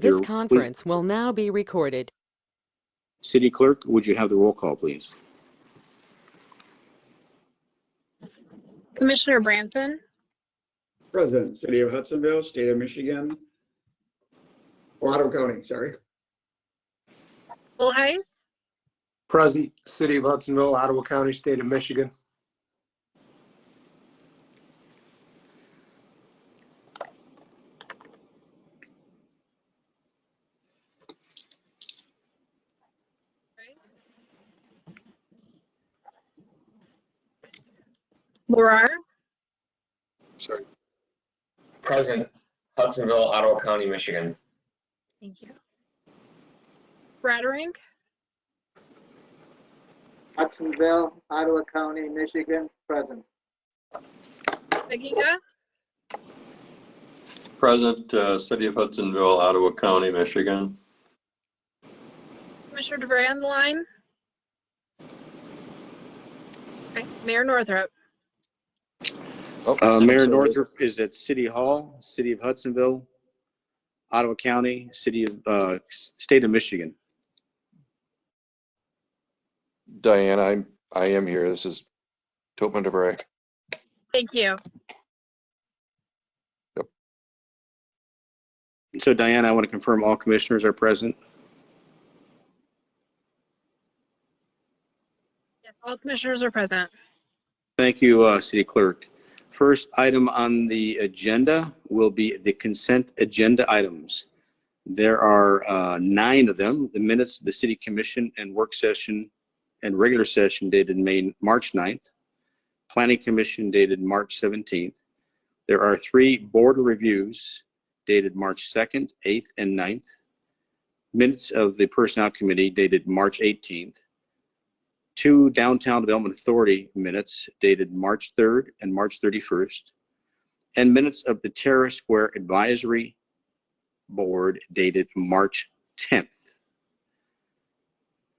This conference will now be recorded. City Clerk, would you have the roll call, please? Commissioner Branson, President, City of Hudsonville, State of Michigan, Ottawa County, sorry. Bullheis, Present, City of Hudsonville, Ottawa County, State of Michigan. Lourar, Sorry. Present, Hudsonville, Ottawa County, Michigan. thank you. Bradering, Hudsonville, Ottawa County, Michigan, present. Seginga, Present, City of Hudsonville, Ottawa County, Michigan. Commissioner DeVray on the line. Okay, Mayor Northrop. Mayor Northrop is at City Hall, City of Hudsonville, Ottawa County, State of Michigan. Diane, I am here. This is Topman DeVray. Thank you. Yep. So Diane, I want to confirm all commissioners are present. Yes, all commissioners are present. Thank you, City Clerk. First item on the agenda will be the consent agenda items. There are 9 of them. The minutes of the City Commission and work session and regular session dated March 9th. Planning Commission dated March 17th. There are 3 board reviews dated March 2nd, 8th, and 9th. Minutes of the Personnel Committee dated March 18th. 2 Downtown Development Authority minutes dated March 3rd and March 31st. And minutes of the Terrace Square Advisory Board dated March 10th.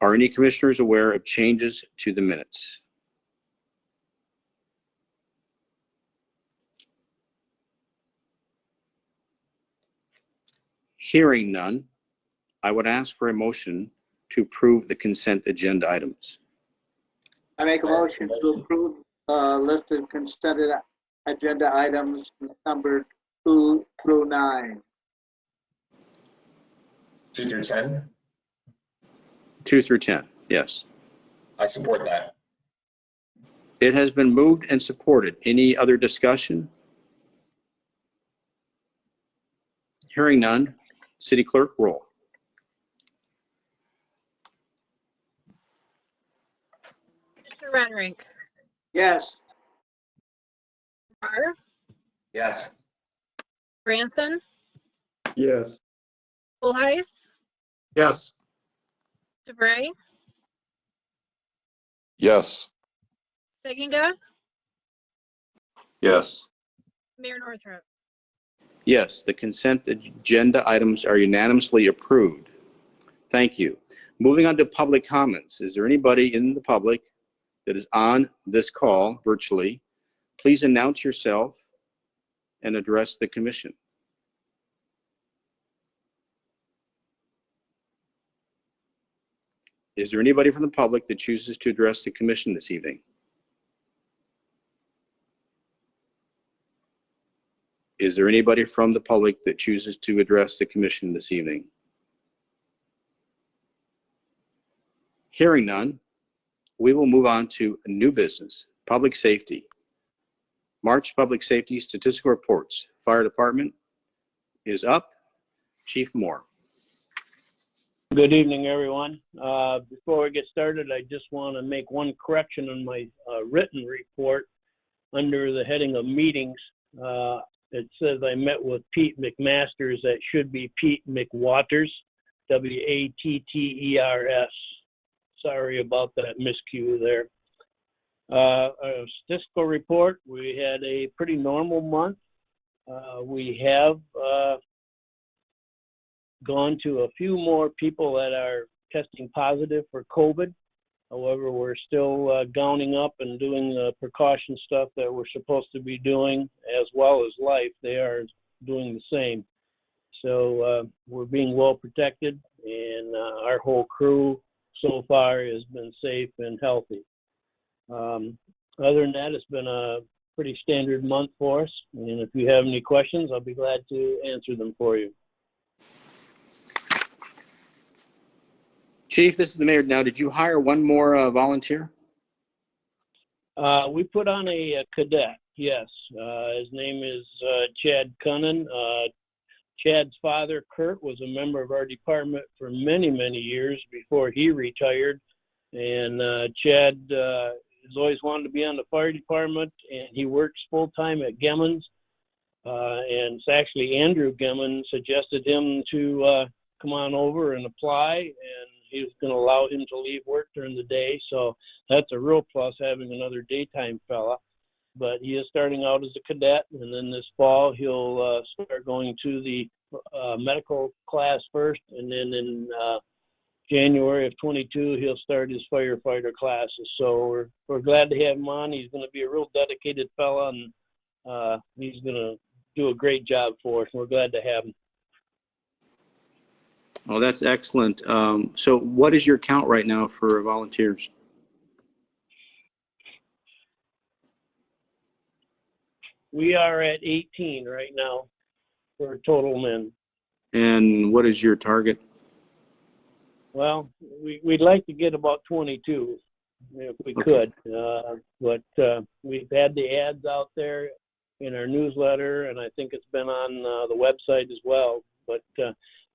Are any commissioners aware of changes to the minutes? Hearing none, I would ask for a motion to approve the consent agenda items. I make a motion to approve listed consent agenda items numbered 2 through 9. 2 through 10. 2 through 10, yes. I support that. It has been moved and supported. Any other discussion? Hearing none, City Clerk, roll. Commissioner Bradering, Yes. Lourar, Yes. Branson, Yes. Bullheis, Yes. DeVray, Yes. Seginga, Yes. Mayor Northrop. Yes, the consent agenda items are unanimously approved. Thank you. Moving on to public comments. Is there anybody in the public that is on this call virtually? Please announce yourself and address the commission. Is there anybody from the public that chooses to address the commission this evening? Is there anybody from the public that chooses to address the commission this evening? Hearing none, we will move on to new business, public safety. March Public Safety Statistical Reports. Fire Department is up. Chief Moore. Good evening, everyone. Before we get started, I just want to make one correction on my written report under the heading of meetings. It says I met with Pete McMasters. That should be Pete McWatters, W-A-T-T-E-R-S. Sorry about that miscue there. A statistical report, we had a pretty normal month. We have gone to a few more people that are testing positive for COVID. However, we're still gowning up and doing the precaution stuff that we're supposed to be doing, as well as life. They are doing the same. So we're being well protected, and our whole crew so far has been safe and healthy. Other than that, it's been a pretty standard month for us. And if you have any questions, I'll be glad to answer them for you. Chief, this is the mayor now. Did you hire one more volunteer? We put on a cadet, yes. His name is Chad Cunnan. Chad's father, Kurt, was a member of our department for many, many years before he retired. And Chad has always wanted to be on the fire department, and he works full-time at Gemmons. And it's actually Andrew Gemmon suggested him to come on over and apply, and he was going to allow him to leave work during the day. So that's a real plus, having another daytime fella. But he is starting out as a cadet, and then this fall he'll start going to the medical class first, and then in January of 22 he'll start his firefighter classes. So we're glad to have him on. He's going to be a real dedicated fella, and he's going to do a great job for us. We're glad to have him. Oh, that's excellent. So what is your count right now for volunteers? We are at 18 right now for total men. And what is your target? Well, we'd like to get about 22 if we could. But we've had the ads out there in our newsletter, and I think it's been on the website as well. But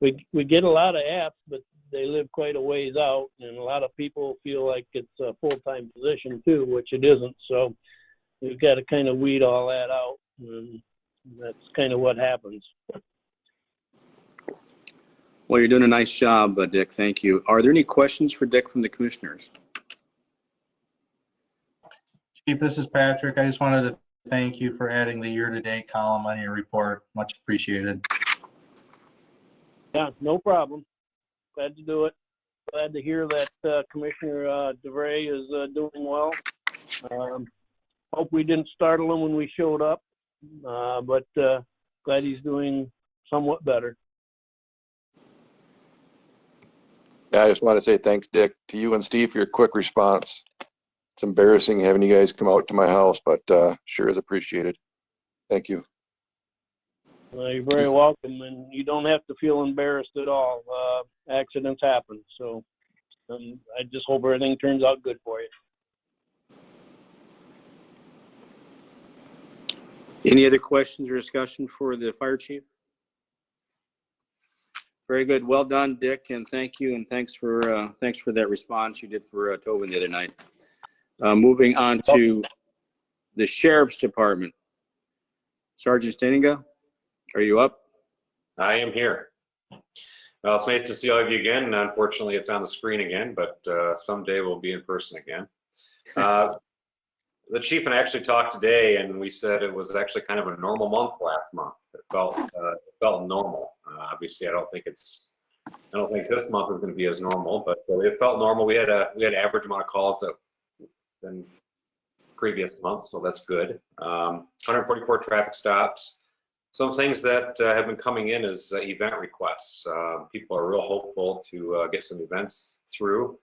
we get a lot of apps, but they live quite a ways out, and a lot of people feel like it's a full-time position too, which it isn't. So we've got to kind of weed all that out, and that's kind of what happens. Well, you're doing a nice job, Dick. Thank you. Are there any questions for Dick from the commissioners? Chief, this is Patrick. I just wanted to thank you for adding the year-to-date column on your report. Much appreciated. Yeah, no problem. Glad to do it. Glad to hear that Commissioner DeVray is doing well. Hope we didn't startle him when we showed up, but glad he's doing somewhat better. Yeah, I just want to say thanks, Dick, to you and Steve for your quick response. It's embarrassing having you guys come out to my house, but sure is appreciated. Thank you. You're very welcome, and you don't have to feel embarrassed at all. Accidents happen, so I just hope everything turns out good for you. Any other questions or discussion for the fire chief? Very good. Well done, Dick, and thank you, and thanks for that response you did for Tobin the other night. Moving on to the Sheriff's Department. Sergeant Steininger, are you up? I am here. Well, it's nice to see all of you again. Unfortunately, it's on the screen again, but someday we'll be in person again. The chief and I actually talked today, and we said it was actually kind of a normal month last month. It felt normal. Obviously, I don't think this month is going to be as normal, but it felt normal. We had average amount of calls than previous months, so that's good. 144 traffic stops. Some things that have been coming in is event requests. People are real hopeful to get some events through.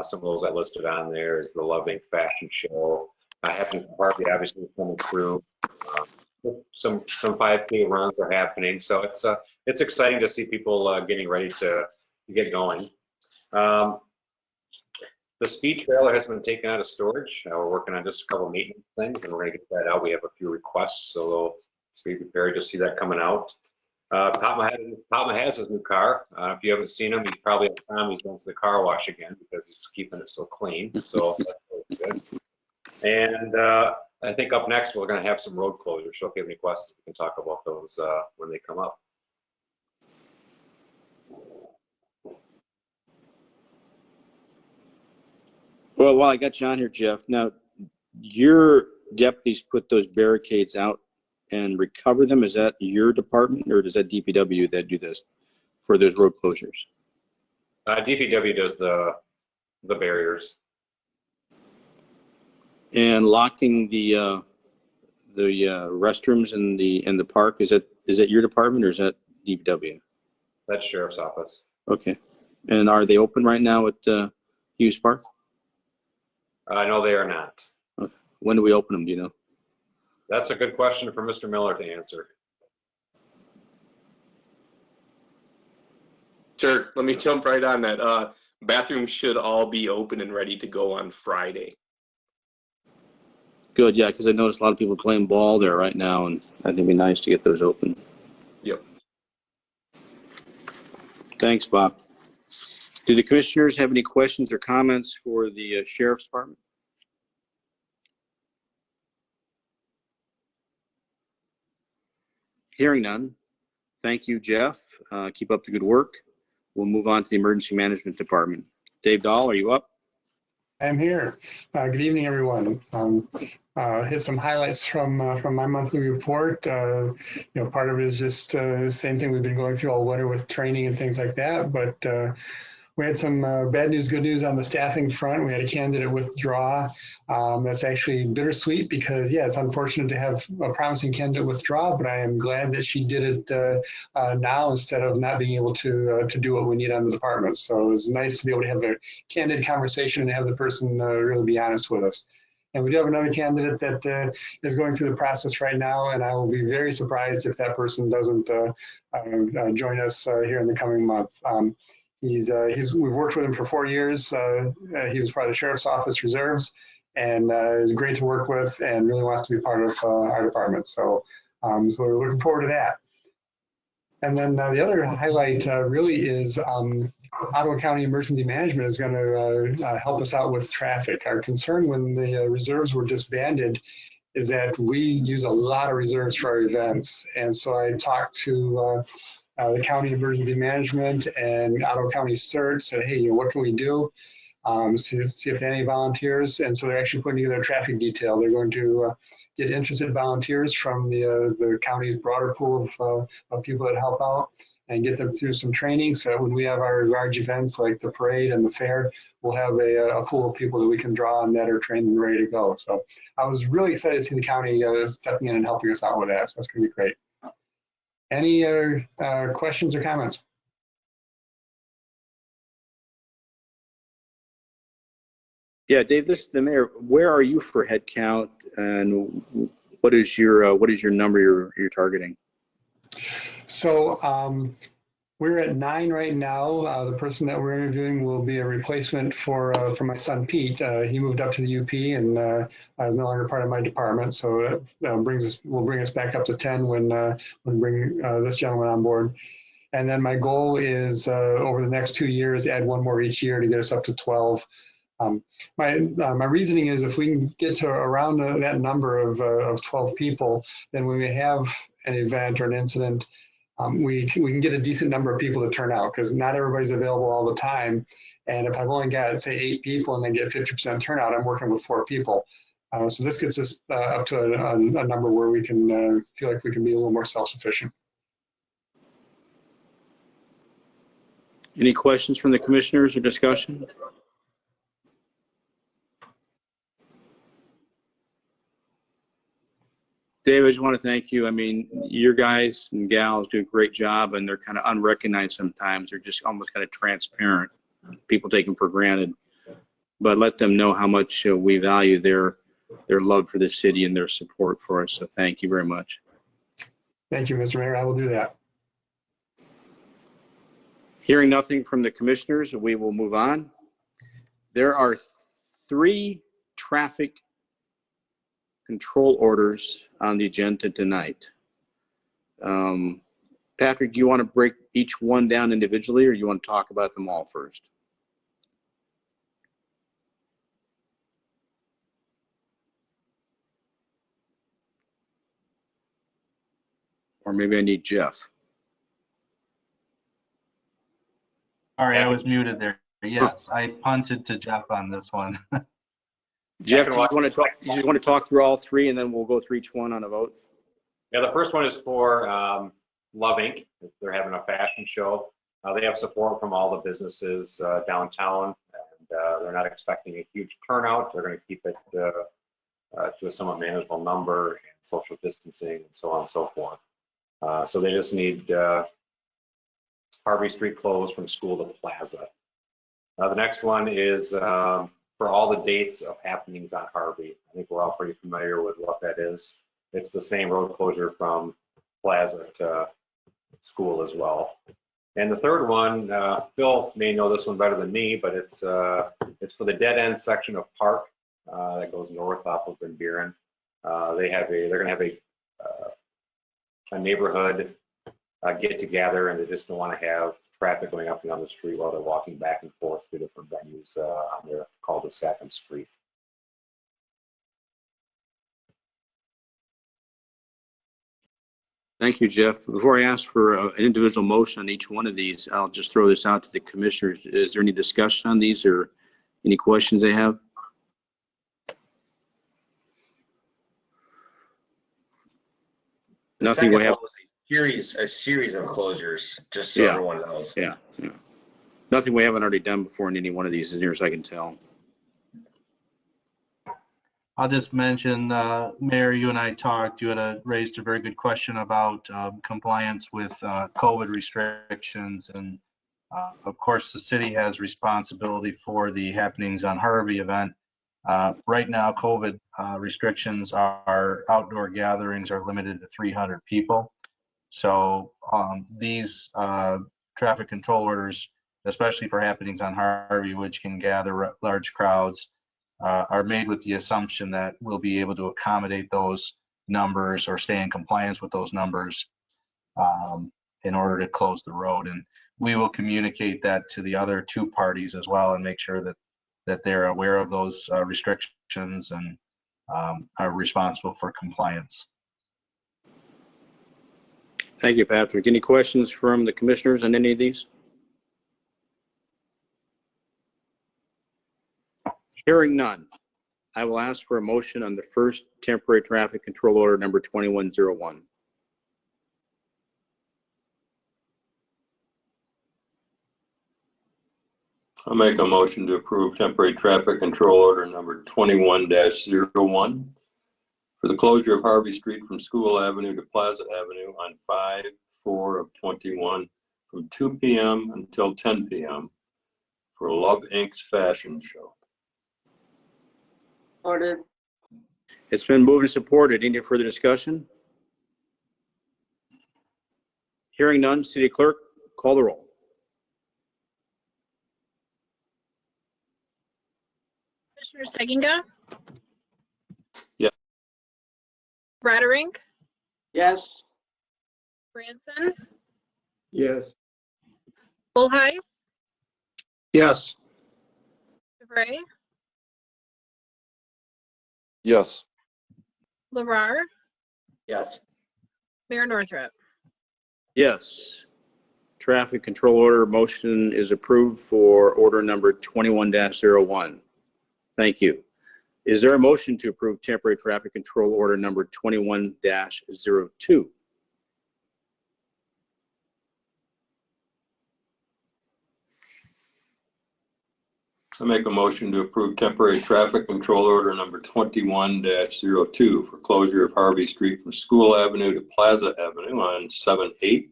Some of those I listed on there is the Love Inc. fashion show. Happening for Barbie obviously coming through. Some 5K runs are happening, so it's exciting to see people getting ready to get going. The speed trailer has been taken out of storage. We're working on just a couple of maintenance things, and we're going to get that out. We have a few requests, so be prepared to see that coming out. Papa has his new car. If you haven't seen him, he's probably at the time he's going to the car wash again because he's keeping it so clean. So that's really good. And I think up next we're going to have some road closures. So if you have any questions, we can talk about those when they come up. Well, while I got you on here, Jeff, now your deputies put those barricades out and recover them. Is that your department, or does that DPW that do this for those road closures? DPW does the barriers. And locking the restrooms in the park, is that your department, or is that DPW? That's Sheriff's Office. Okay. And are they open right now at Hughes Park? No, they are not. Okay. When do we open them, do you know? That's a good question for Mr. Miller to answer. Sure, let me jump right on that. Bathrooms should all be open and ready to go on Friday. Good, yeah, because I noticed a lot of people playing ball there right now, and I think it'd be nice to get those open. Yep. Thanks, Bob. Do the commissioners have any questions or comments for the Sheriff's Department? Hearing none. Thank you, Jeff. Keep up the good work. We'll move on to the Emergency Management Department. Dave Dahl, are you up? I'm here. Good evening, everyone. Hit some highlights from my monthly report. Part of it is just the same thing we've been going through all winter with training and things like that. But we had some bad news, good news on the staffing front. We had a candidate withdraw. That's actually bittersweet because, yeah, it's unfortunate to have a promising candidate withdraw, but I am glad that she did it now instead of not being able to do what we need on the department. So it was nice to be able to have a candid conversation and have the person really be honest with us. And we do have another candidate that is going through the process right now, and I will be very surprised if that person doesn't join us here in the coming month. We've worked with him for 4 years. He was part of the Sheriff's Office Reserves, and is great to work with and really wants to be part of our department. So we're looking forward to that. And then the other highlight really is Ottawa County Emergency Management is going to help us out with traffic. Our concern when the reserves were disbanded is that we use a lot of reserves for our events. And so I talked to the County Emergency Management and Ottawa County CERT, said, hey, what can we do? See if they have any volunteers. And so they're actually putting together a traffic detail. They're going to get interested volunteers from the county's broader pool of people that help out and get them through some training so that when we have our large events like the parade and the fair, we'll have a pool of people that we can draw on that are trained and ready to go. So I was really excited to see the county stepping in and helping us out with that. So that's going to be great. Any questions or comments? Yeah, Dave, this is the mayor. Where are you for head count, and what is your number you're targeting? So we're at 9 right now. The person that we're interviewing will be a replacement for my son Pete. He moved up to the UP and is no longer part of my department. So that will bring us back up to 10 when we bring this gentleman on board. And then my goal is over the next 2 years, add one more each year to get us up to 12. My reasoning is if we can get to around that number of 12 people, then when we have an event or an incident, we can get a decent number of people to turn out because not everybody's available all the time. And if I've only got, say, 8 people and they get 50% turnout, I'm working with 4 people. So this gets us up to a number where we can feel like we can be a little more self-sufficient. Any questions from the commissioners or discussion? Dave, I just want to thank you. I mean, your guys and gals do a great job, and they're kind of unrecognized sometimes. They're just almost kind of transparent. People take them for granted. But let them know how much we value their love for the city and their support for us. So thank you very much. Thank you, Mr. Mayor. I will do that. Hearing nothing from the commissioners, we will move on. There are 3 traffic control orders on the agenda tonight. Patrick, do you want to break each one down individually, or you want to talk about them all first? Or maybe I need Jeff. Sorry, I was muted there. Yes, I punted to Jeff on this one. Jeff, you just want to talk through all 3, and then we'll go through each one on a vote? Yeah, the first one is for Love Inc. They're having a fashion show. They have support from all the businesses downtown, and they're not expecting a huge turnout. They're going to keep it to a somewhat manageable number and social distancing and so on and so forth. So they just need Harvey Street closed from School to Plaza. The next one is for all the dates of happenings on Harvey. I think we're all pretty familiar with what that is. It's the same road closure from Plaza to School as well. And the third one, Phil may know this one better than me, but it's for the dead end section of Park that goes north off of Van Buren. They're going to have a neighborhood get together, and they just don't want to have traffic going up and down the street while they're walking back and forth to different venues on their cul-de-sac and street. Thank you, Jeff. Before I ask for an individual motion on each one of these, I'll just throw this out to the commissioners. Is there any discussion on these or any questions they have? Nothing we have. A series of closures, just so everyone knows. Yeah. Nothing we haven't already done before in any one of these, as near as I can tell. I'll just mention, Mayor, you and I talked, you had raised a very good question about compliance with COVID restrictions. And of course, the city has responsibility for the happenings on Harvey event. Right now, COVID restrictions are outdoor gatherings are limited to 300 people. So these traffic control orders, especially for happenings on Harvey, which can gather large crowds, are made with the assumption that we'll be able to accommodate those numbers or stay in compliance with those numbers in order to close the road. And we will communicate that to the other two parties as well and make sure that they're aware of those restrictions and are responsible for compliance. Thank you, Patrick. Any questions from the commissioners on any of these? Hearing none, I will ask for a motion on the first temporary traffic control order number 2101. I'll make a motion to approve temporary traffic control order number 21-01 for the closure of Harvey Street from School Avenue to Plaza Avenue on 5/4/21 from 2 p.m. until 10 p.m. for Love Inc.'s fashion show. Ordered. It's been moved and supported. Any further discussion? Hearing none, City Clerk, call the roll. Commissioner Steginga? Yes. Roderick? Yes. Branson? Yes. Bullheis? Yes. DeVray? Yes. Larar? Yes. Mayor Northrop? Yes. Traffic control order motion is approved for order number 21-01. Thank you. Is there a motion to approve temporary traffic control order number 21-02? I make a motion to approve temporary traffic control order number 21-02 for closure of Harvey Street from School Avenue to Plaza Avenue on 7/8,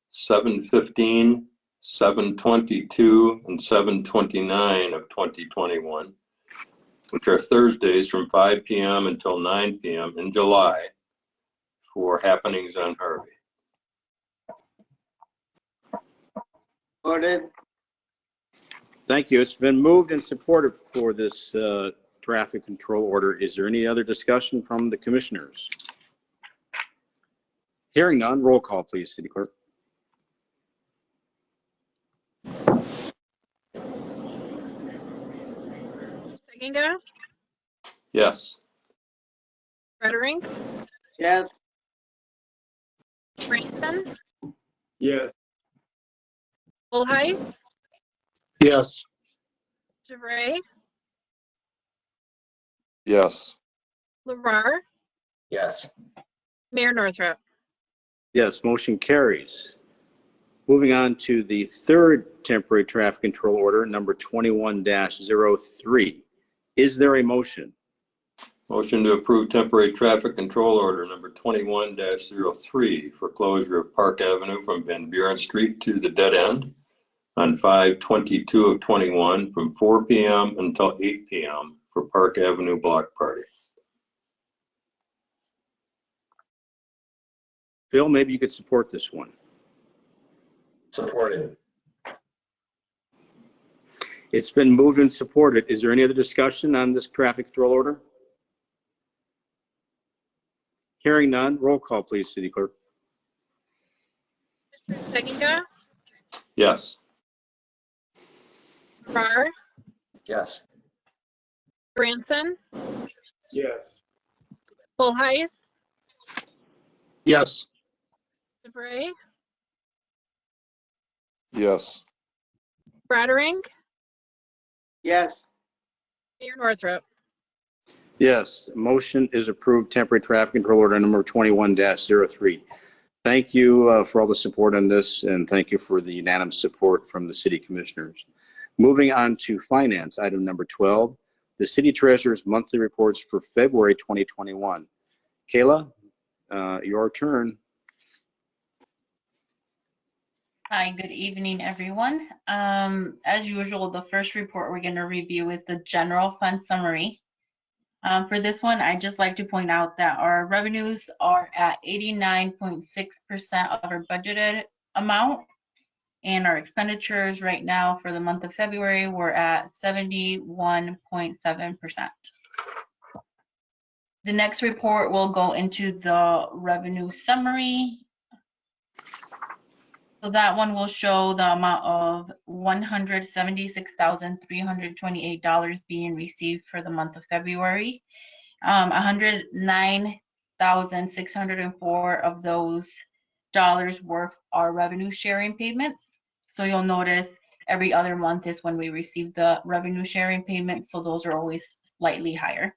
7/15, 7/22, and 7/29 of 2021, which are Thursdays from 5 p.m. until 9 p.m. in July for happenings on Harvey. Ordered. Thank you. It's been moved and supported for this traffic control order. Is there any other discussion from the commissioners? Hearing none, roll call, please, City Clerk. Steginga? Yes. Roderick? Yes. Branson? Yes. Bullheis? Yes. DeVray? Yes. Larar? Yes. Mayor Northrop? Yes, motion carries. Moving on to the third temporary traffic control order, number 21-03. Is there a motion? Motion to approve temporary traffic control order number 21-03 for closure of Park Avenue from Van Buren Street to the dead end on 5/22 of 21 from 4 p.m. until 8 p.m. for Park Avenue block party. Phil, maybe you could support this one. Supported. It's been moved and supported. Is there any other discussion on this traffic control order? Hearing none, roll call, please, City Clerk. Mr. Seginga, Yes. Farrar, Yes. Branson, Yes. Bullheis, Yes. DeVray, Yes. Bradering, yes, Mayor Northrop. Yes, motion is approved. Temporary traffic control order number 21-03. Thank you for all the support on this, and thank you for the unanimous support from the city commissioners. Moving on to finance, item number 12, the city treasurer's monthly reports for February 2021. Kayla, your turn. Hi, good evening, everyone. As usual, the first report we're going to review is the general fund summary. For this one, I'd just like to point out that our revenues are at 89.6% of our budgeted amount, and our expenditures right now for the month of February were at 71.7%. The next report will go into the revenue summary. So that one will show the amount of $176,328 being received for the month of February. 109,604 of those dollars worth are revenue sharing payments. So you'll notice every other month is when we receive the revenue sharing payments, so those are always slightly higher.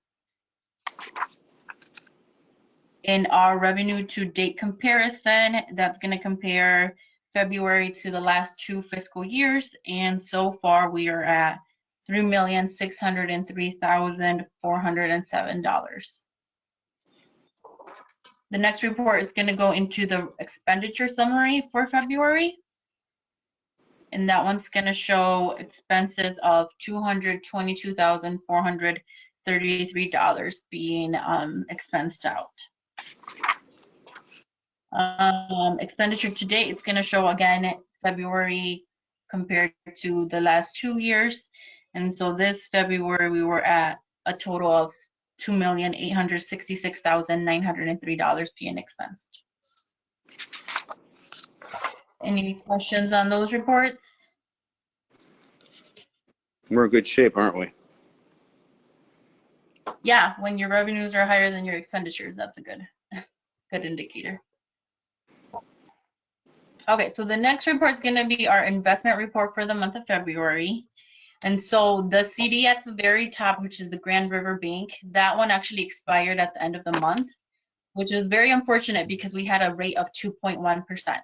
In our revenue to date comparison, that's going to compare February to the last 2 fiscal years, and so far we are at $3,603,407. The next report is going to go into the expenditure summary for February, and that one's going to show expenses of $222,433 being expensed out. Expenditure to date, it's going to show again February compared to the last 2 years, and so this February we were at a total of $2,866,903 being expensed. Any questions on those reports? We're in good shape, aren't we? Yeah, when your revenues are higher than your expenditures, that's a good indicator. Okay, so the next report is going to be our investment report for the month of February. And so the CD at the very top, which is the Grand River Bank, that one actually expired at the end of the month, which is very unfortunate because we had a rate of 2.1%.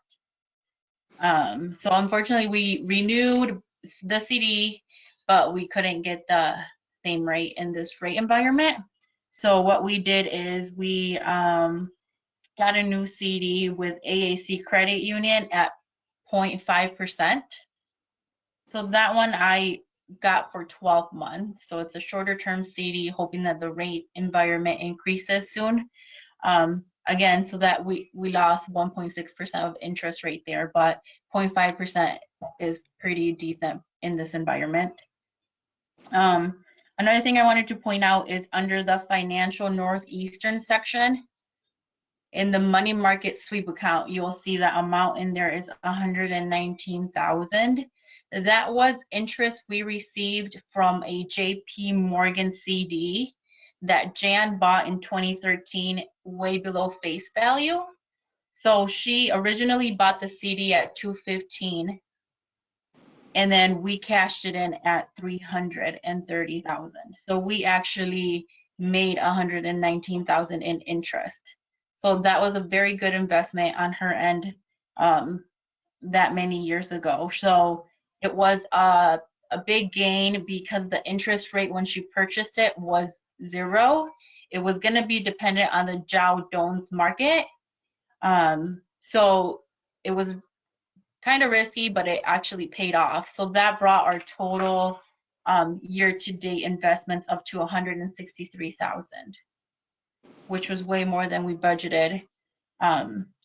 So unfortunately, we renewed the CD, but we couldn't get the same rate in this rate environment. So what we did is we got a new CD with AAC Credit Union at 0.5%. So that one I got for 12 months. So it's a shorter term CD, hoping that the rate environment increases soon. Again, so that we lost 1.6% of interest rate there, but 0.5% is pretty decent in this environment. Another thing I wanted to point out is under the financial northeastern section, in the money market sweep account, you'll see the amount in there is $119,000. That was interest we received from a JP Morgan CD that Jan bought in 2013, way below face value. So she originally bought the CD at $215, and then we cashed it in at $330,000. So we actually made $119,000 in interest. So that was a very good investment on her end that many years ago. So it was a big gain because the interest rate when she purchased it was 0, it was going to be dependent on the Dow Jones market. So it was kind of risky, but it actually paid off. So that brought our total year-to-date investments up to $163,000, which was way more than we budgeted,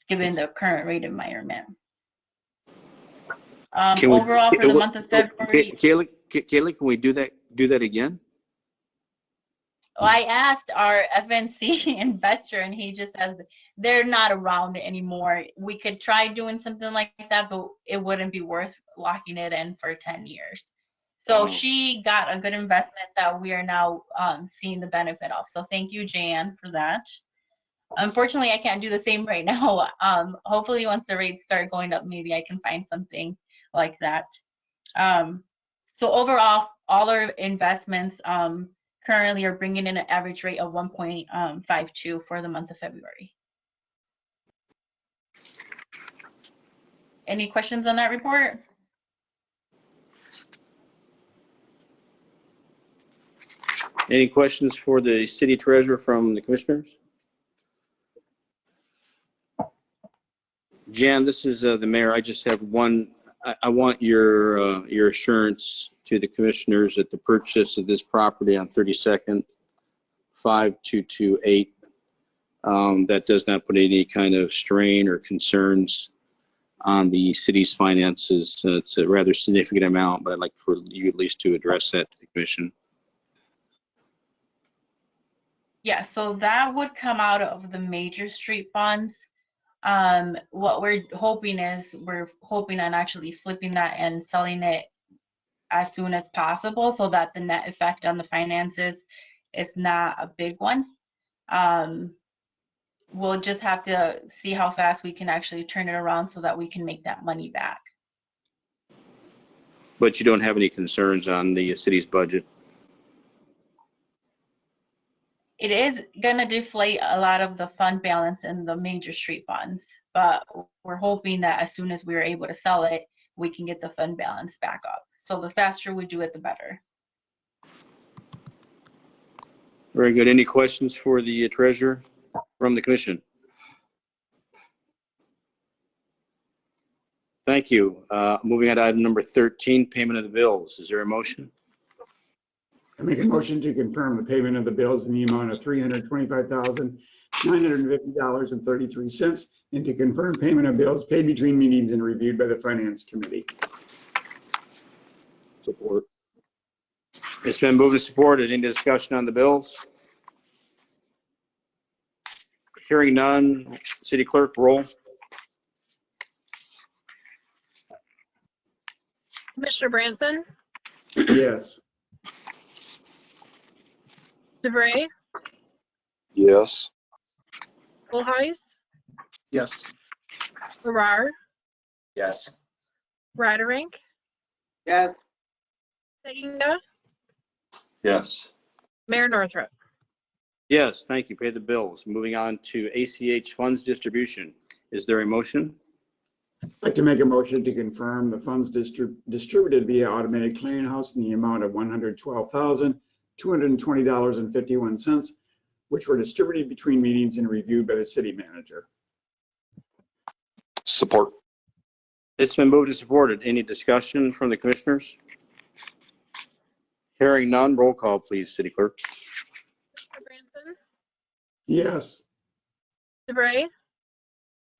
given the current rate environment. Overall, for the month of February, Kaylee, can we do that again? well, I asked our FNC investor, and he just says they're not around anymore. We could try doing something like that, but it wouldn't be worth locking it in for 10 years. So she got a good investment that we are now seeing the benefit of. So thank you, Jan, for that. Unfortunately, I can't do the same right now. Hopefully, once the rates start going up, maybe I can find something like that. So overall, all our investments currently are bringing in an average rate of 1.52 for the month of February. Any questions on that report? Any questions for the city treasurer from the commissioners? Jan, this is the mayor. I just have one. I want your assurance to the commissioners that the purchase of this property on 32nd, 5228, that does not put any kind of strain or concerns on the city's finances. It's a rather significant amount, but I'd like for you at least to address that to the commission. Yeah, so that would come out of the major street funds. What we're hoping on actually flipping that and selling it as soon as possible so that the net effect on the finances is not a big one. We'll just have to see how fast we can actually turn it around so that we can make that money back. But you don't have any concerns on the city's budget? It is going to deflate a lot of the fund balance in the major street funds, but we're hoping that as soon as we're able to sell it, we can get the fund balance back up. So the faster we do it, the better. Very good. Any questions for the treasurer from the commission? Thank you. Moving on to item number 13, payment of the bills. Is there a motion? I make a motion to confirm the payment of the bills in the amount of $325,950.33 and to confirm payment of bills paid between meetings and reviewed by the Finance Committee. Support. It's been moved and supported. Any discussion on the bills? Hearing none. City Clerk, roll. Commissioner Branson, Yes. DeVray, Yes. Bullheis, Yes. Farrar, Yes. Bradderink, Yes. Seginga, Yes. Mayor Northrop. Yes, thank you. Pay the bills. Moving on to ACH funds distribution. Is there a motion? I'd like to make a motion to confirm the funds distributed via automated clearinghouse in the amount of $112,220.51, which were distributed between meetings and reviewed by the city manager. Support. It's been moved and supported. Any discussion from the commissioners? Hearing none. Roll call, please, City Clerk. Commissioner Branson, Yes. DeVray,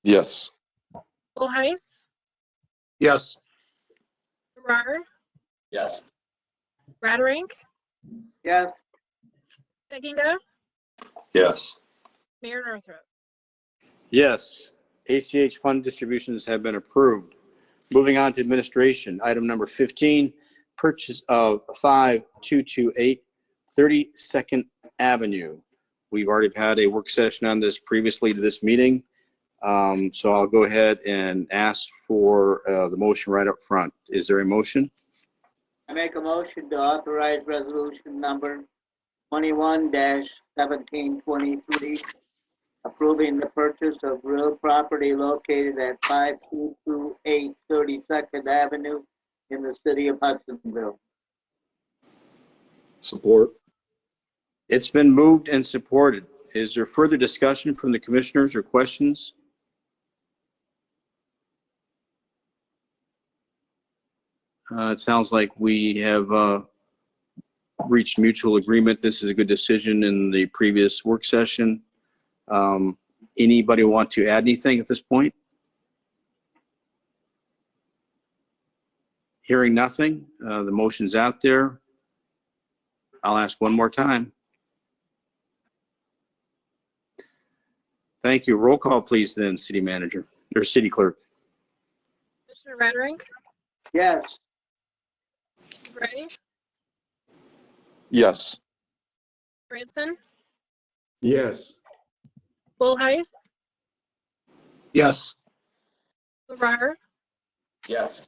Yes. Bullheis, Yes. Farrar, Yes. Bradderink, Yes. Seginga, Yes. Mayor Northrop. Yes. ACH fund distributions have been approved. Moving on to administration. Item number 15, purchase of 5228 32nd Avenue. We've already had a work session on this previously to this meeting. So I'll go ahead and ask for the motion right up front. Is there a motion? I make a motion to authorize resolution number 21-1723, approving the purchase of real property located at 5228 32nd Avenue in the city of Hudsonville. Support. It's been moved and supported. Is there further discussion from the commissioners or questions? It sounds like we have reached mutual agreement. This is a good decision in the previous work session. Anybody want to add anything at this point? Hearing nothing, the motion's out there. I'll ask one more time. Thank you. Roll call, please, then, City Manager or City Clerk. Commissioner Rattering, Yes. Gray, Yes. Branson, Yes. Bullheist, Yes. Farrar, Yes.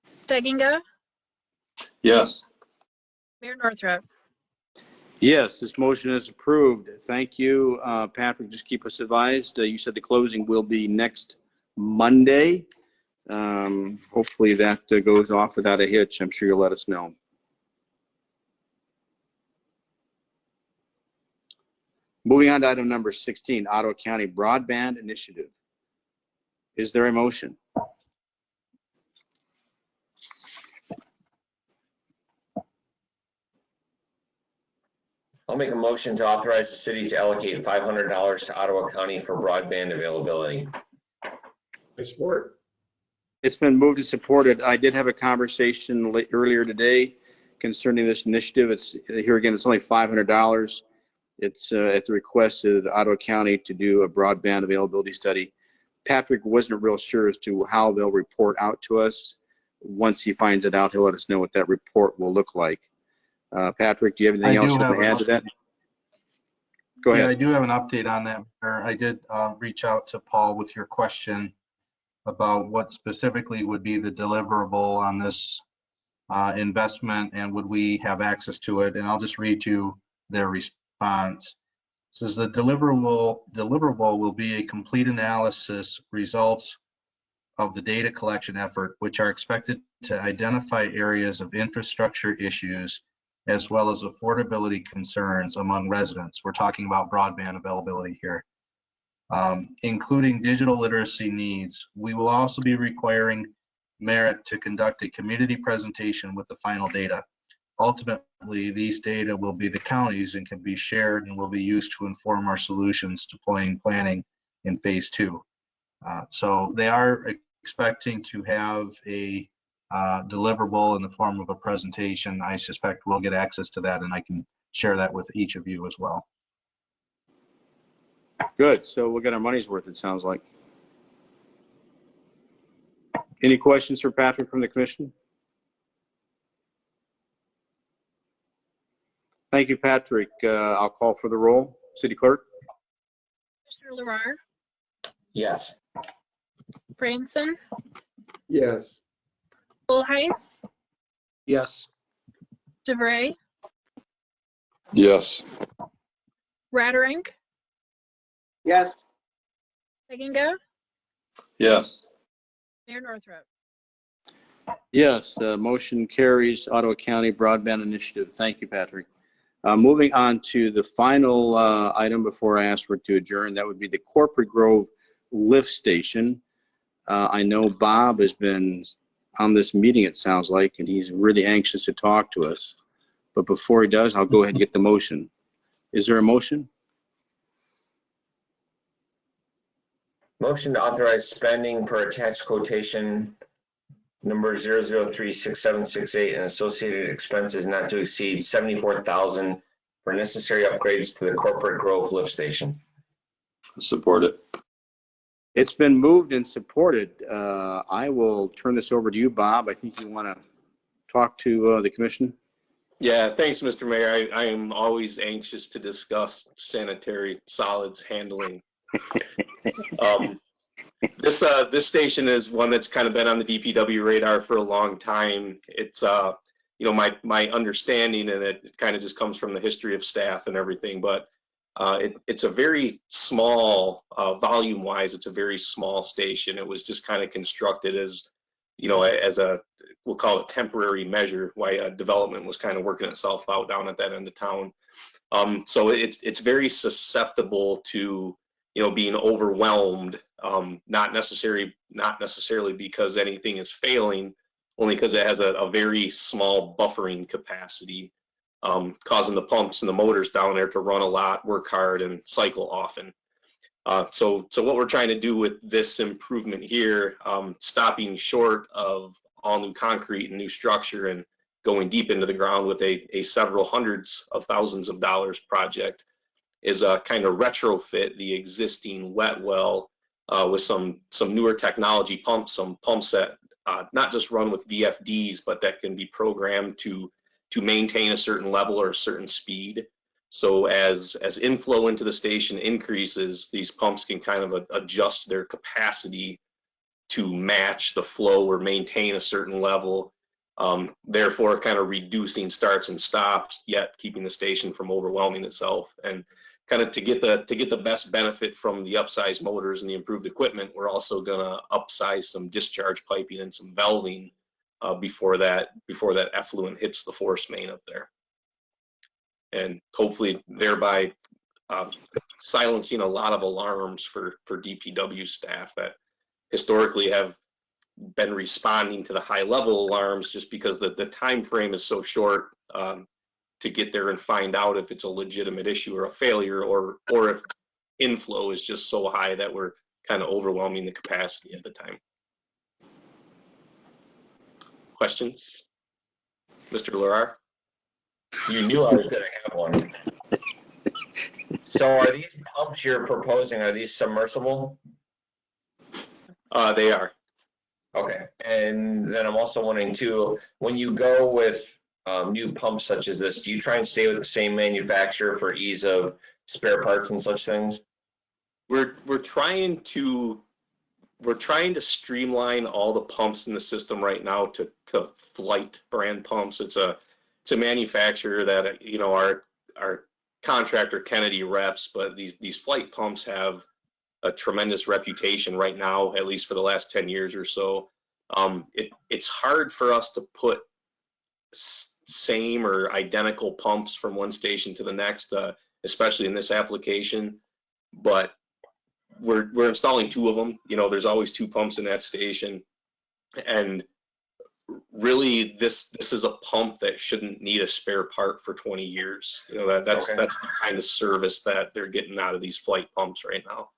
Stegginga, Yes. Mayor Northrop. Yes, this motion is approved. Thank you, Patrick. Just keep us advised. You said the closing will be next Monday. Hopefully that goes off without a hitch. I'm sure you'll let us know. Moving on to item number 16, Ottawa County Broadband Initiative. Is there a motion? I'll make a motion to authorize the city to allocate $500 to Ottawa County for broadband availability. I support. It's been moved and supported. I did have a conversation earlier today concerning this initiative. It's here again, it's only $500. It's at the request of the Ottawa County to do a broadband availability study. Patrick wasn't real sure as to how they'll report out to us. Once he finds it out, he'll let us know what that report will look like. Patrick, do you have anything else you want to add to that? Go ahead. Yeah, I do have an update on that. I did reach out to Paul with your question about what specifically would be the deliverable on this investment and would we have access to it? And I'll just read you their response. It says the deliverable will be a complete analysis results of the data collection effort, which are expected to identify areas of infrastructure issues as well as affordability concerns among residents. We're talking about broadband availability here, including digital literacy needs. We will also be requiring Merit to conduct a community presentation with the final data. Ultimately, these data will be the county's and can be shared and will be used to inform our solutions deploying planning in phase 2. So they are expecting to have a deliverable in the form of a presentation. I suspect we'll get access to that and I can share that with each of you as well. Good. So we'll get our money's worth, it sounds like. Any questions for Patrick from the commission? Thank you, Patrick. I'll call for the roll. City Clerk? Commissioner Farrar, Yes. Branson, Yes. Bullheist, Yes. DeVray, Yes. Rattering, Yes. Stegginga, Yes. Mayor Northrop. Yes, motion carries. Ottawa County Broadband Initiative. Thank you, Patrick. Moving on to the final item before I ask for it to adjourn, that would be the Corporate Grove lift station. I know Bob has been on this meeting, it sounds like, and he's really anxious to talk to us. But before he does, I'll go ahead and get the motion. Is there a motion? Motion to authorize spending per attached quotation number 0036768 and associated expenses not to exceed $74,000 for necessary upgrades to the Corporate Grove lift station. Support it. It's been moved and supported. I will turn this over to you, Bob. I think you want to talk to the commission. Yeah, thanks, Mr. Mayor. I am always anxious to discuss sanitary solids handling. This station is one that's kind of been on the DPW radar for a long time. It's you know, my understanding, and it kind of just comes from the history of staff and everything, but it's a very small volume wise. It's a very small station. It was just kind of constructed as as a, we'll call it temporary measure, while development was kind of working itself out down at that end of town. So it's very susceptible to, being overwhelmed, not necessarily because anything is failing, only because it has a very small buffering capacity, causing the pumps and the motors down there to run a lot, work hard, and cycle often. So what we're trying to do with this improvement here, stopping short of all new concrete and new structure and going deep into the ground with a several hundreds of thousands of dollars project, is kind of retrofit the existing wet well with some newer technology pumps, some pumps that not just run with VFDs, but that can be programmed to maintain a certain level or a certain speed. So as inflow into the station increases, these pumps can kind of adjust their capacity to match the flow or maintain a certain level, therefore kind of reducing starts and stops, yet keeping the station from overwhelming itself. And kind of to get the best benefit from the upsized motors and the improved equipment, we're also going to upsize some discharge piping and some valving before that effluent hits the force main up there, and hopefully thereby silencing a lot of alarms for DPW staff that historically have been responding to the high level alarms, just because the time frame is so short to get there and find out if it's a legitimate issue or a failure, or if inflow is just so high that we're kind of overwhelming the capacity at the time. Questions? Mr. Lurar? You knew I was going to have one. So are these pumps you're proposing, are these submersible? They are. Okay. And then I'm also wondering too, when you go with new pumps such as this, do you try and stay with the same manufacturer for ease of spare parts and such things? We're trying to streamline all the pumps in the system right now to Flight brand pumps. It's a manufacturer that our contractor Kennedy reps, but these Flight pumps have a tremendous reputation right now, at least for the last 10 years or so. It's hard for us to put same or identical pumps from one station to the next, especially in this application, but we're installing two of them. There's always two pumps in that station, and really this is a pump that shouldn't need a spare part for 20 years. That's the kind of service that they're getting out of these Flight pumps right now.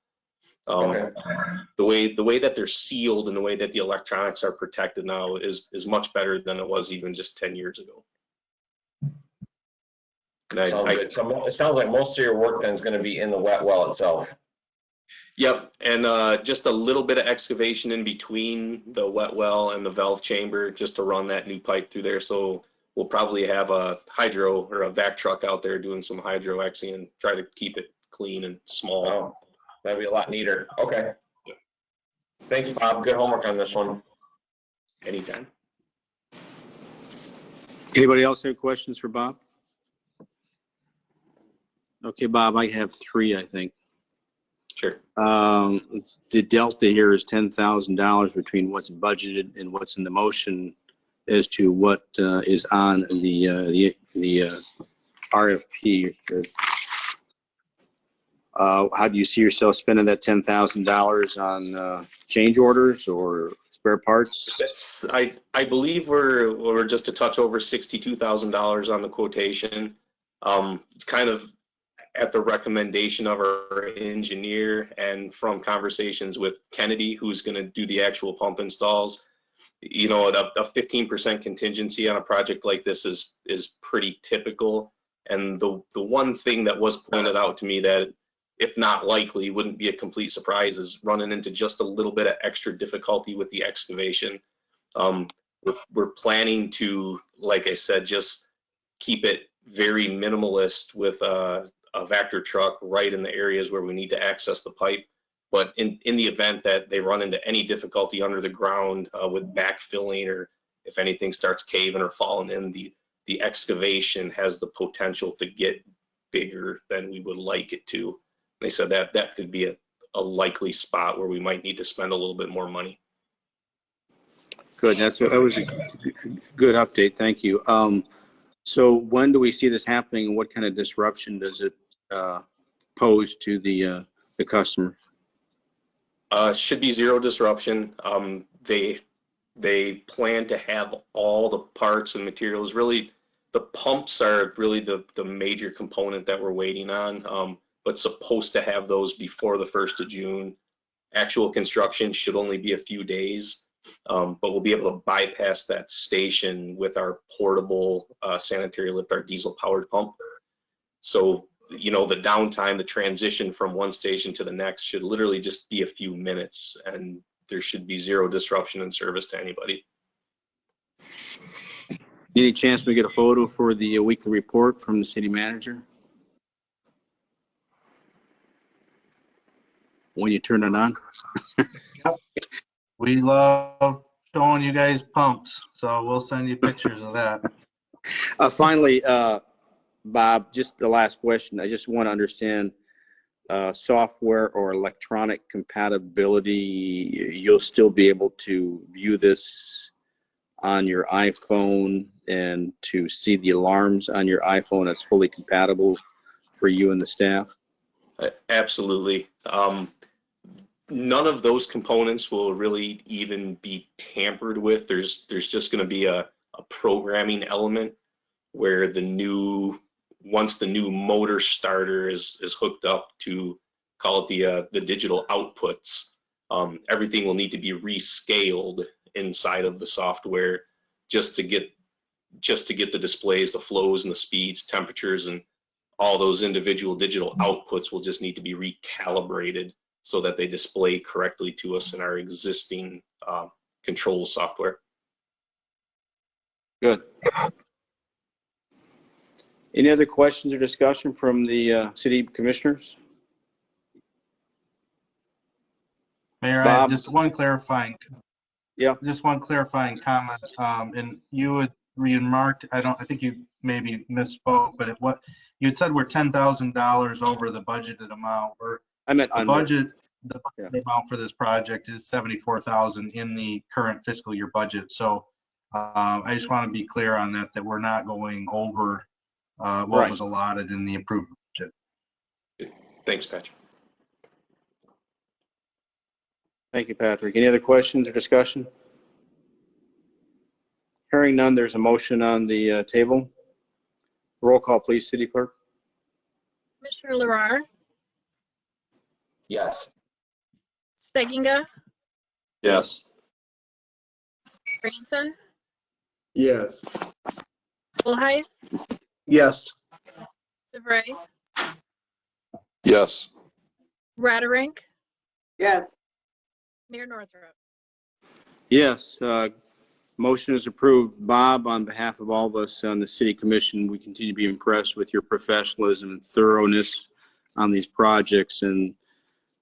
The way that they're sealed and the way that the electronics are protected now is much better than it was even just 10 years ago. And so it sounds like most of your work then is going to be in the wet well itself. Yep, and just a little bit of excavation in between the wet well and the valve chamber just to run that new pipe through there. So we'll probably have a hydro or a vac truck out there doing some hydro-Xing and try to keep it clean and small. Oh, that'd be a lot neater. Okay. Thanks, Bob. Good homework on this one. Anytime. Anybody else have questions for Bob? Okay, Bob, I have three, I think. Sure. The delta here is $10,000 between what's budgeted and what's in the motion as to what is on the RFP. How do you see yourself spending that $10,000 on change orders or spare parts? I believe we're just a touch over $62,000 on the quotation. It's kind of at the recommendation of our engineer and from conversations with Kennedy, who's going to do the actual pump installs. A 15% contingency on a project like this is pretty typical. And the one thing that was pointed out to me that, if not likely, wouldn't be a complete surprise is running into just a little bit of extra difficulty with the excavation. We're planning to, like I said, just keep it very minimalist with a Vector truck right in the areas where we need to access the pipe. But in the event that they run into any difficulty under the ground with backfilling, or if anything starts caving or falling in, the excavation has the potential to get bigger than we would like it to. They said that could be a likely spot where we might need to spend a little bit more money. Good. That was a good update. Thank you. So when do we see this happening, and what kind of disruption does it pose to the customer? Should be zero disruption. They plan to have all the parts and materials. Really, the pumps are really the major component that we're waiting on, but supposed to have those before the 1st of June. Actual construction should only be a few days, but we'll be able to bypass that station with our portable sanitary lift, our diesel powered pump. So, you know, the downtime, the transition from one station to the next should literally just be a few minutes, and there should be zero disruption in service to anybody. Any chance we get a photo for the weekly report from the city manager when you turn it on? Yep. We love showing you guys pumps, so we'll send you pictures of that. Finally, Bob, just the last question. I just want to understand software or electronic compatibility. You'll still be able to view this on your iPhone and to see the alarms on your iPhone that's fully compatible for you and the staff? Absolutely. None of those components will really even be tampered with. There's just going to be a programming element where once the new motor starter is hooked up to, call it the digital outputs, everything will need to be rescaled inside of the software just to get the displays, the flows and the speeds, temperatures, and all those individual digital outputs will just need to be recalibrated so that they display correctly to us in our existing control software. Good. Any other questions or discussion from the city commissioners? Mayor, I Bob? have just one clarifying. Yeah. Just one clarifying comment. And you had remarked, I think you maybe misspoke, but you had said we're $10,000 over the budgeted amount. I meant the under. budget. The budget amount for this project is $74,000 in the current fiscal year budget. So I just want to be clear on that we're not going over what was allotted in the approved budget. Thanks, Patrick. Thank you, Patrick. Any other questions or discussion? Hearing none, there's a motion on the table. Roll call, please, City Clerk. Commissioner Larrar, Yes. Steginga, Yes. Branson, Yes. Bullheis, Yes. DeVray, Yes. Ratterink, Yes. Mayor Northrop. Yes, motion is approved. Bob, on behalf of all of us on the City Commission, we continue to be impressed with your professionalism and thoroughness on these projects. And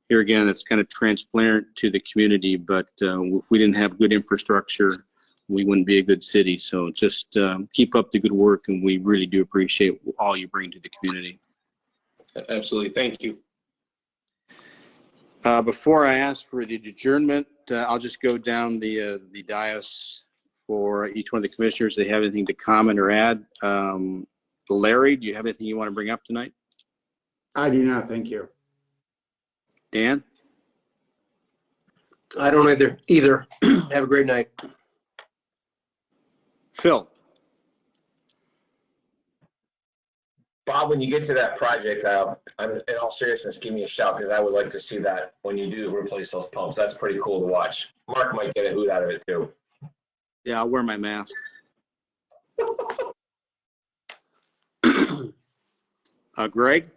here again, it's kind of transparent to the community, but if we didn't have good infrastructure, we wouldn't be a good city. So just keep up the good work, and we really do appreciate all you bring to the community. Absolutely. Thank you. Before I ask for the adjournment, I'll just go down the dais for each one of the commissioners. If they have anything to comment or add. Larry, do you have anything you want to bring up tonight? I do not, thank you. Dan? I don't either. Have a great night. Phil? Bob, when you get to that project, in all seriousness, give me a shout because I would like to see that when you do replace those pumps. That's pretty cool to watch. Mark might get a hoot out of it too. Yeah, I'll wear my mask. Greg?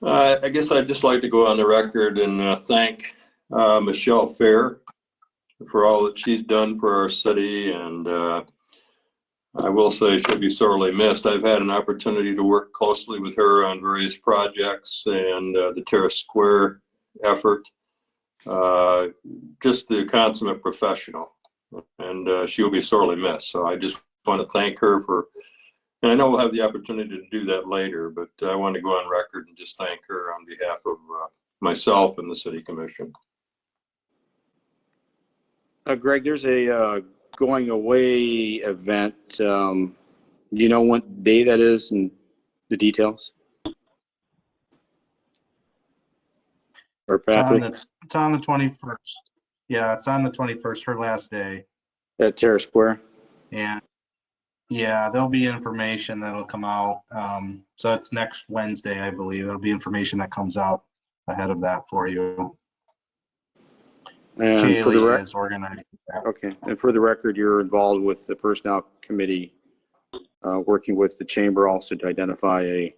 I guess I'd just like to go on the record and thank Michelle Fair for all that she's done for our city, and I will say she'll be sorely missed. I've had an opportunity to work closely with her on various projects and the Terrace Square effort. Just the consummate professional, and she'll be sorely missed. So I just want to thank her for, and I know we'll have the opportunity to do that later, but I want to go on record and just thank her on behalf of myself and the City Commission. Greg, there's a going away event. You know what day that is and the details? Or Patrick? It's on the 21st. Yeah, it's on the 21st, her last day. At Terrace Square? And yeah, there'll be information that'll come out. So it's next Wednesday, I believe. There'll be information that comes out ahead of that for you. And for the Kaylee is organizing that. Okay, and for the record, you're involved with the Personnel Committee, working with the Chamber also to identify a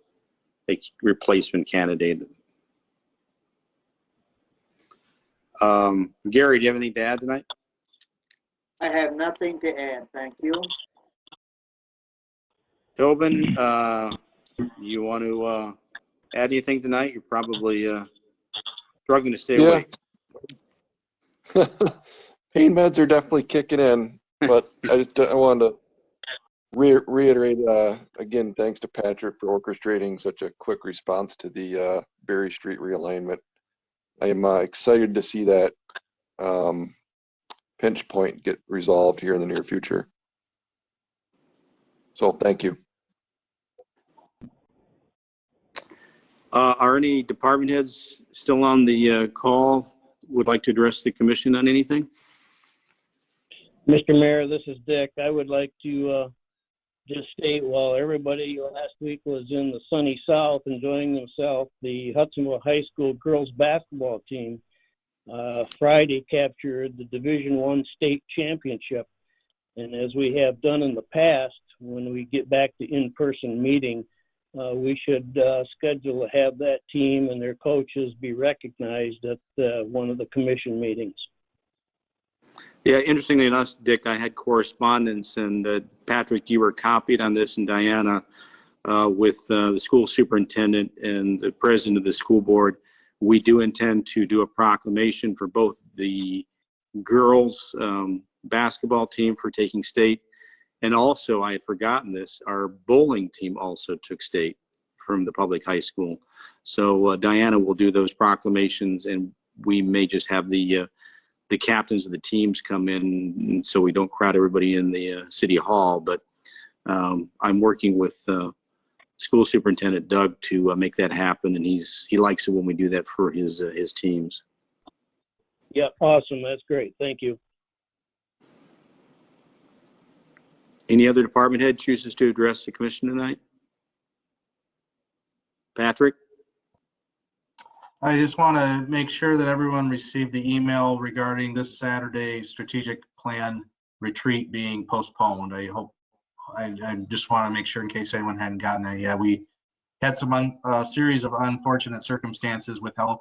replacement candidate. Gary, do you have anything to add tonight? I have nothing to add, thank you. Tobin, you want to add anything tonight? You're probably struggling to stay awake. Pain meds are definitely kicking in, but I wanted to reiterate again, thanks to Patrick for orchestrating such a quick response to the Berry Street realignment. I am excited to see that pinch point get resolved here in the near future. So thank you. Are any department heads still on the call? Would like to address the commission on anything? Mr. Mayor, this is Dick. I would like to just state, while everybody last week was in the sunny South enjoying themselves, the Hudsonville High School girls basketball team Friday captured the Division I state championship. And as we have done in the past, when we get back to in-person meeting, we should schedule to have that team and their coaches be recognized at one of the commission meetings. Yeah, interestingly enough, Dick, I had correspondence, and Patrick, you were copied on this, and Diana, with the school superintendent and the president of the school board. We do intend to do a proclamation for both the girls basketball team for taking state, and also, I had forgotten this, our bowling team also took state from the public high school. So Diana will do those proclamations, and we may just have the captains of the teams come in so we don't crowd everybody in the city hall. But I'm working with school superintendent Doug to make that happen, and he likes it when we do that for his teams. Yeah, awesome. That's great. Thank you. Any other department head chooses to address the commission tonight? Patrick? I just want to make sure that everyone received the email regarding this Saturday strategic plan retreat being postponed. I just want to make sure in case anyone hadn't gotten that yet. We had some series of unfortunate circumstances with health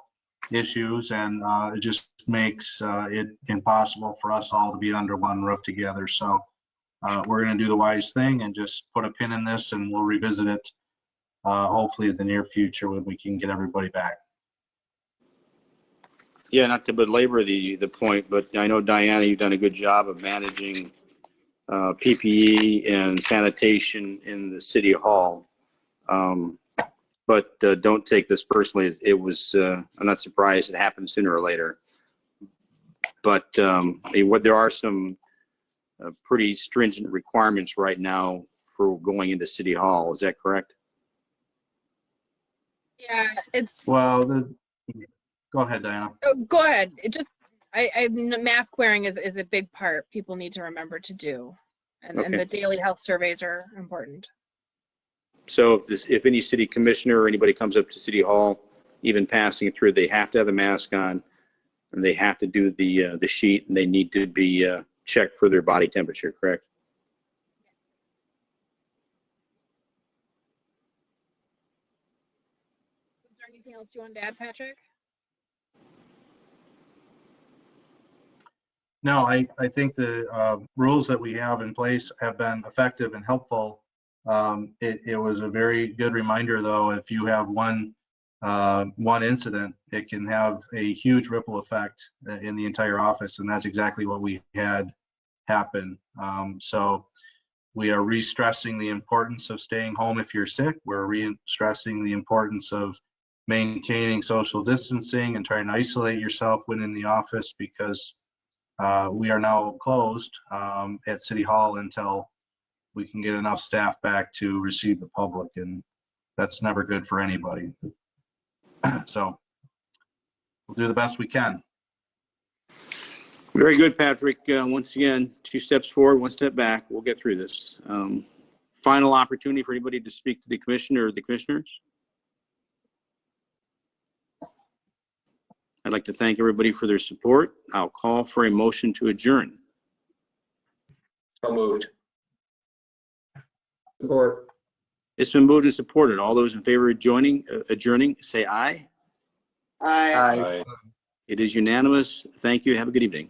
issues, and it just makes it impossible for us all to be under one roof together. So we're going to do the wise thing and just put a pin in this, and we'll revisit it hopefully in the near future when we can get everybody back. Yeah, not to belabor the point, but I know, Diana, you've done a good job of managing PPE and sanitation in the city hall. But don't take this personally. It was, I'm not surprised it happened sooner or later. But there are some pretty stringent requirements right now for going into city hall. Is that correct? Yeah, it's. Well, go ahead, Diana. Oh, go ahead. It just, mask wearing is a big part people need to remember to do. And, Okay. and the daily health surveys are important. So if any city commissioner or anybody comes up to city hall, even passing through, they have to have the mask on, and they have to do the sheet, and they need to be checked for their body temperature, correct? Is there anything else you wanted to add, Patrick? No, I think the rules that we have in place have been effective and helpful. It was a very good reminder, though, if you have one incident, it can have a huge ripple effect in the entire office, and that's exactly what we had happen. So we are re-stressing the importance of staying home if you're sick. We're re-stressing the importance of maintaining social distancing and trying to isolate yourself when in the office, because we are now closed at City Hall until we can get enough staff back to receive the public, and that's never good for anybody. So we'll do the best we can. Very good, Patrick. Once again, 2 steps forward, 1 step back. We'll get through this. Final opportunity for anybody to speak to the commissioner or the commissioners. I'd like to thank everybody for their support. I'll call for a motion to adjourn. So moved. Support. It's been moved and supported. All those in favor of adjourning, say aye. Aye. Aye. It is unanimous. Thank you. Have a good evening.